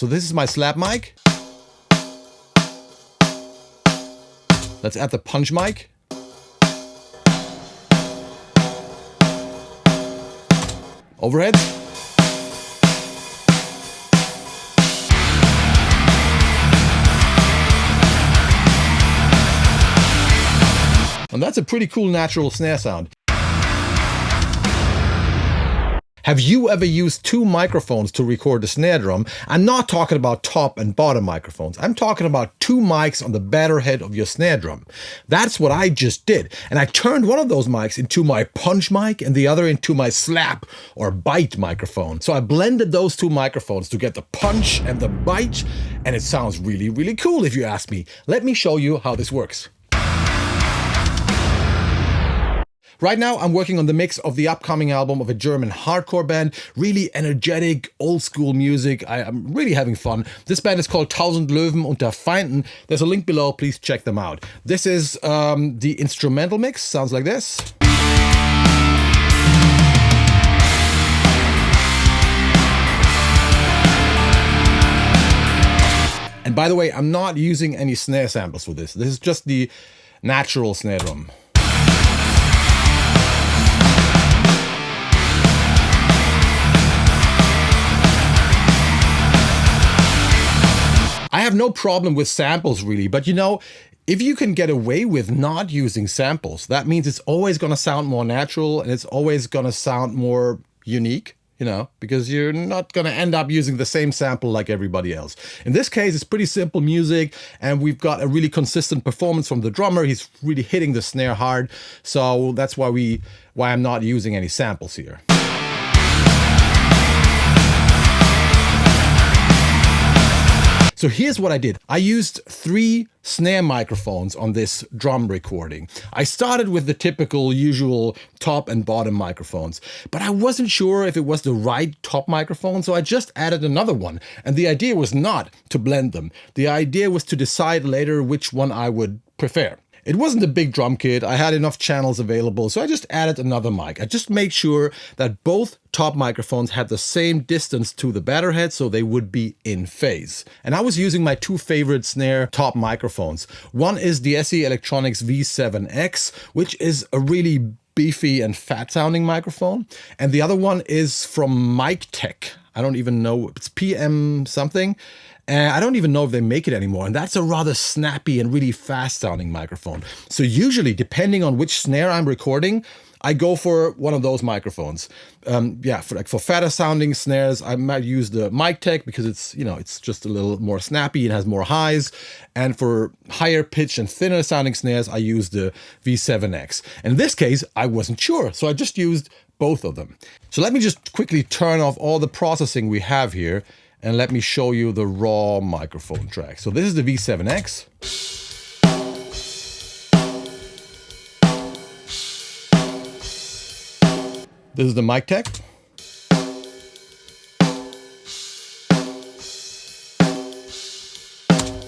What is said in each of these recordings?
So this is my slap mic. Let's add the punch mic. Overhead. And that's a pretty cool natural snare sound. Have you ever used two microphones to record the snare drum? I'm not talking about top and bottom microphones. I'm talking about two mics on the batter head of your snare drum. That's what I just did. And I turned one of those mics into my punch mic and the other into my slap or bite microphone. So I blended those two microphones to get the punch and the bite, and it sounds really, really cool if you ask me. Let me show you how this works. Right now, I'm working on the mix of the upcoming album of a German hardcore band. Really energetic, old school music. I'm really having fun. This band is called Tausend Löwen, unter Feinden. There's a link below, please check them out. This is the instrumental mix, sounds like this. And by the way, I'm not using any snare samples for this. This is just the natural snare drum. I have no problem with samples really, but you know, if you can get away with not using samples, that means it's always going to sound more natural and it's always going to sound more unique, you know, because you're not going to end up using the same sample like everybody else. In this case, it's pretty simple music and we've got a really consistent performance from the drummer. He's really hitting the snare hard. So that's why I'm not using any samples here. So here's what I did. I used 3 snare microphones on this drum recording. I started with the typical usual top and bottom microphones, but I wasn't sure if it was the right top microphone, so I just added another one. And the idea was not to blend them. The idea was to decide later which one I would prefer. It wasn't a big drum kit, I had enough channels available, so I just added another mic. I just made sure that both top microphones had the same distance to the batter head, so they would be in phase. And I was using my 2 favorite snare top microphones. One is the SE Electronics V7X, which is a really beefy and fat sounding microphone. And the other one is from Mic Tech. I don't even know, it's PM something. I don't even know if they make it anymore. And that's a rather snappy and really fast sounding microphone. So usually, depending on which snare I'm recording, I go for one of those microphones. For fatter sounding snares, I might use the Mic Tech because it's, you know, it's just a little more snappy and has more highs. And for higher pitch and thinner sounding snares, I use the V7X. In this case, I wasn't sure, so I just used both of them. So let me just quickly turn off all the processing we have here and let me show you the raw microphone track. So this is the V7X. This is the Mic Tech.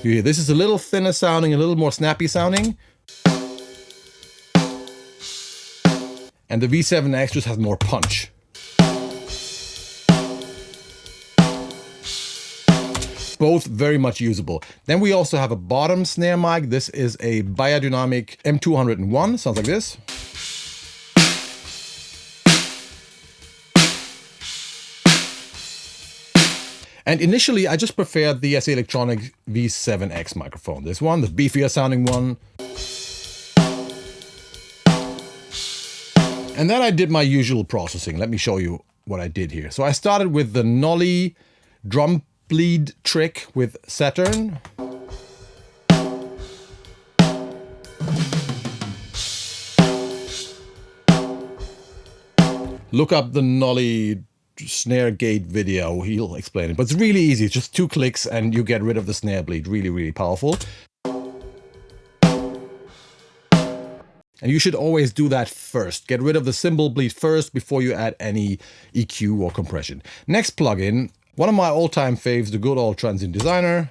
This is a little thinner sounding, a little more snappy sounding. And the V7X just has more punch. Both very much usable. Then we also have a bottom snare mic. This is a biodynamic M201. Sounds like this. And initially, I just preferred the SE Electronics V7X microphone. This one, the beefier sounding one. And then I did my usual processing. Let me show you what I did here. So I started with the Nolly drum bleed trick with Saturn. Look up the Nolly snare gate video, he'll explain it. But it's really easy, it's just 2 clicks and you get rid of the snare bleed. Really, really powerful. And you should always do that first. Get rid of the cymbal bleed first before you add any EQ or compression. Next plugin, one of my all-time faves, the good old Transient Designer.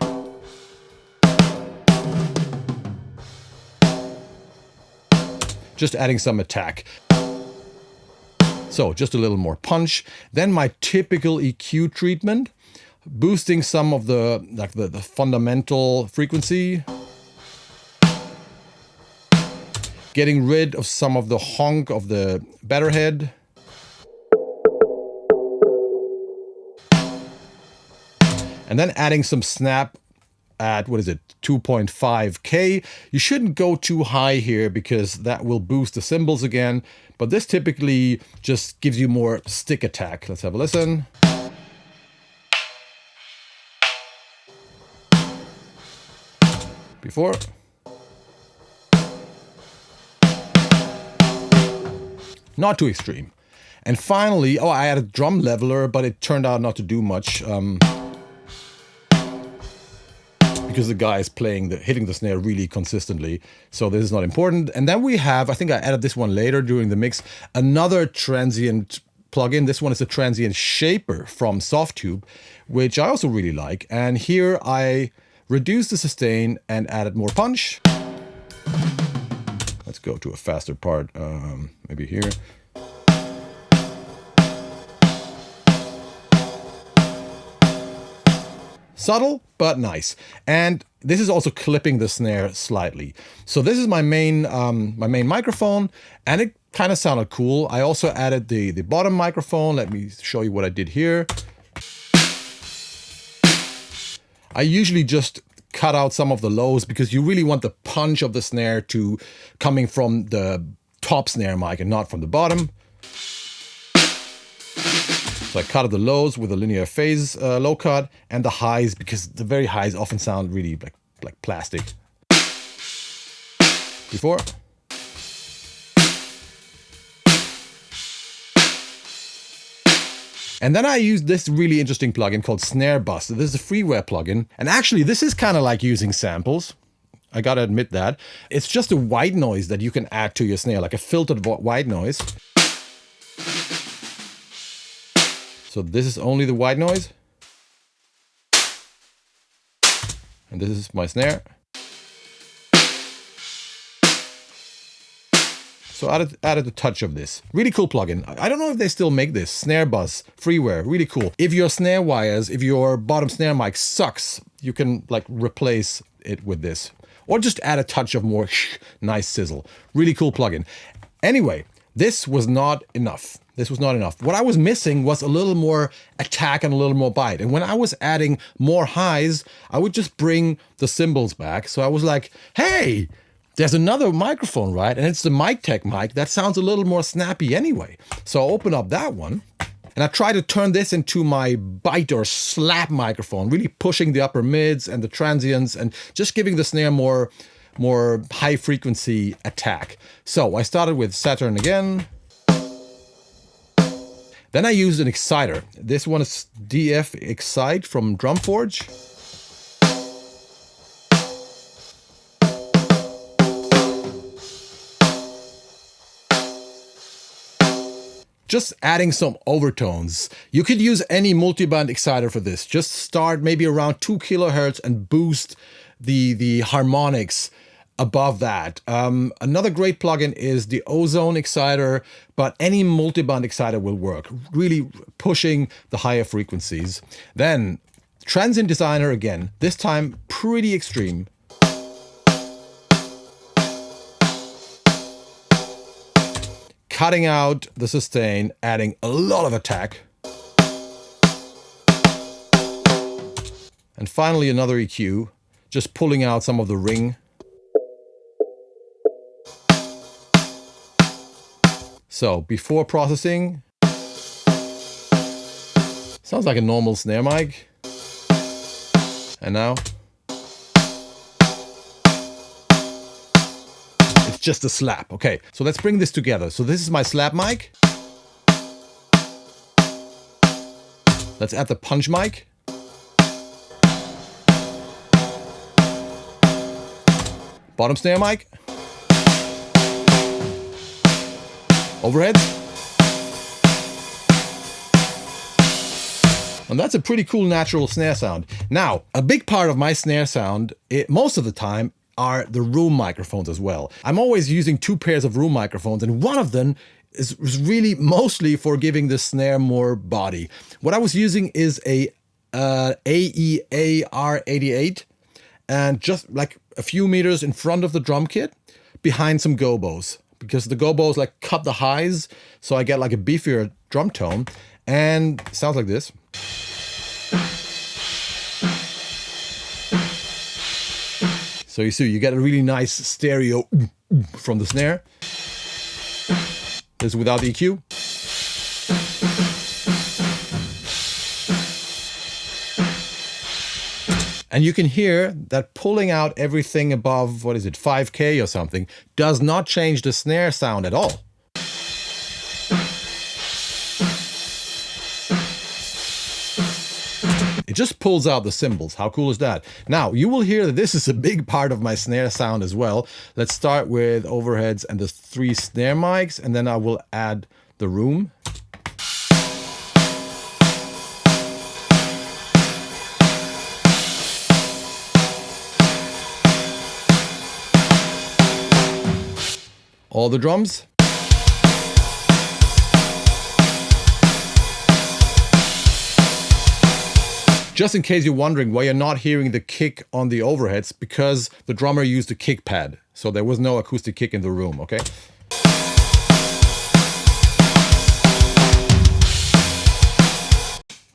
Just adding some attack. So just a little more punch. Then my typical EQ treatment. boosting some of the fundamental frequency, getting rid of some of the honk of the better head, and then adding some snap at, what is it, 2.5K. You shouldn't go too high here because that will boost the cymbals again, but this typically just gives you more stick attack. Let's have a listen. Before. Not too extreme. And finally, oh, I added drum leveler, but it turned out not to do much. Because the guy is hitting the snare really consistently. So this is not important. And then we have, I think I added this one later during the mix, another transient plugin. This one is a transient shaper from Softtube, which I also really like. And here I reduced the sustain and added more punch. Let's go to a faster part, maybe here. Subtle, but nice. And this is also clipping the snare slightly. So this is my main microphone, and it kind of sounded cool. I also added the bottom microphone. Let me show you what I did here. I usually just cut out some of the lows because you really want the punch of the snare to coming from the top snare mic and not from the bottom. So I cut the lows with a linear phase low cut, and the highs, because the very highs often sound really like plastic. Before. And then I used this really interesting plugin called Snare Bus. This is a freeware plugin. And actually, this is kind of like using samples. I gotta admit that. It's just a white noise that you can add to your snare, like a filtered white noise. So this is only the white noise. And this is my snare. So added a touch of this. Really cool plugin. I don't know if they still make this. Snare Bus, freeware, really cool. If your snare wires, if your bottom snare mic sucks, you can like replace it with this. Or just add a touch of more nice sizzle. Really cool plugin. Anyway, this was not enough. This was not enough. What I was missing was a little more attack and a little more bite. And when I was adding more highs, I would just bring the cymbals back. So I was like, hey, there's another microphone, right? And it's the Mic Tech mic. That sounds a little more snappy anyway. So I open up that one. And I try to turn this into my bite or slap microphone, really pushing the upper mids and the transients and just giving the snare more high frequency attack. So I started with Saturn again. Then I used an exciter. This one is DF Excite from Drumforge. Just adding some overtones. You could use any multiband exciter for this. Just start maybe around 2 kilohertz and boost the harmonics above that. Another great plugin is the Ozone exciter, but any multiband exciter will work, really pushing the higher frequencies. Then Transient Designer again, this time pretty extreme. Cutting out the sustain, adding a lot of attack. And finally another EQ, just pulling out some of the ring. So before processing, sounds like a normal snare mic. And now, it's just a slap. Okay, so let's bring this together. So this is my slap mic. Let's add the punch mic. Bottom snare mic. Overhead. And that's a pretty cool natural snare sound. Now, a big part of my snare sound, most of the time, are the room microphones as well. I'm always using 2 pairs of room microphones, and one of them is really mostly for giving the snare more body. What I was using is a AEAR88, and just like a few meters in front of the drum kit, behind some gobos, because the gobos like cut the highs, so I get like a beefier drum tone, and it sounds like this. So you see, you get a really nice stereo from the snare. This is without the EQ. And you can hear that pulling out everything above, what is it, 5K or something, does not change the snare sound at all. It just pulls out the cymbals. How cool is that? Now, you will hear that this is a big part of my snare sound as well. Let's start with overheads and the 3 snare mics, and then I will add the room. All the drums. Just in case you're wondering why you're not hearing the kick on the overheads, because the drummer used a kick pad. So there was no acoustic kick in the room, okay?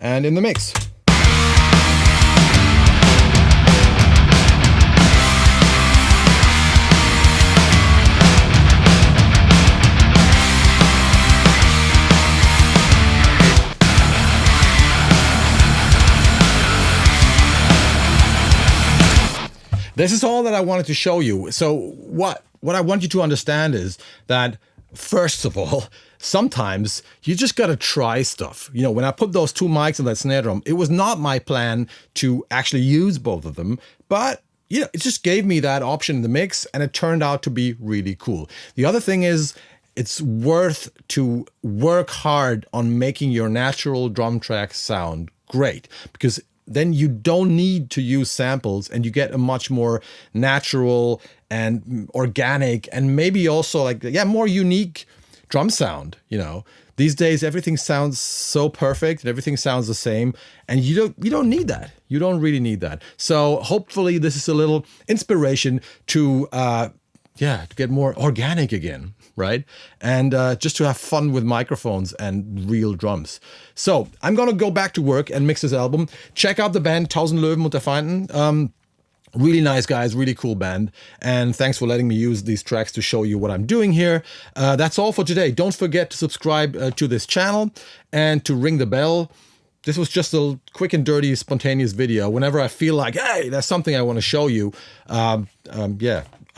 And in the mix. This is all that I wanted to show you. So what I want you to understand is that, first of all, sometimes you just gotta try stuff. You know, when I put those 2 mics on that snare drum, it was not my plan to actually use both of them, but you know, it just gave me that option in the mix, and it turned out to be really cool. The other thing is, it's worth to work hard on making your natural drum tracks sound great, because then you don't need to use samples, and you get a much more natural and organic, and maybe also like, yeah, more unique drum sound. You know, these days everything sounds so perfect and everything sounds the same, and you don't need that. You don't really need that. So hopefully this is a little inspiration to to get more organic again, right? And just to have fun with microphones and real drums. So I'm gonna go back to work and mix this album. Check out the band Tausend Löwen unter Feinden. Really nice guys, really cool band. And thanks for letting me use these tracks to show you what I'm doing here. That's all for today. Don't forget to subscribe to this channel and to ring the bell. This was just a quick and dirty, spontaneous video. Whenever I feel like, hey, there's something I want to show you, I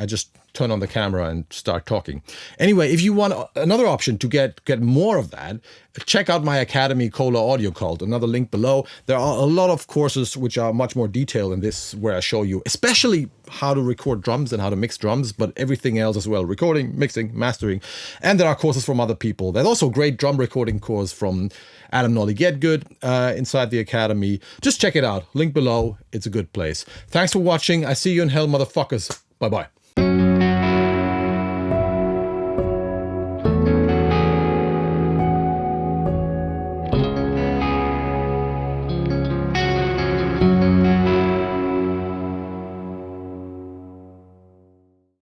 just turn on the camera and start talking. Anyway, if you want another option to get more of that, check out my Academy Kohle Audio Cult, another link below. There are a lot of courses which are much more detailed than this, where I show you especially how to record drums and how to mix drums, but everything else as well: recording, mixing, mastering. And there are courses from other people. There's also a great drum recording course from Adam Nolly Get Good inside the Academy. Just check it out, link below. It's a good place. Thanks for watching. I see you in hell, motherfuckers. Bye-bye.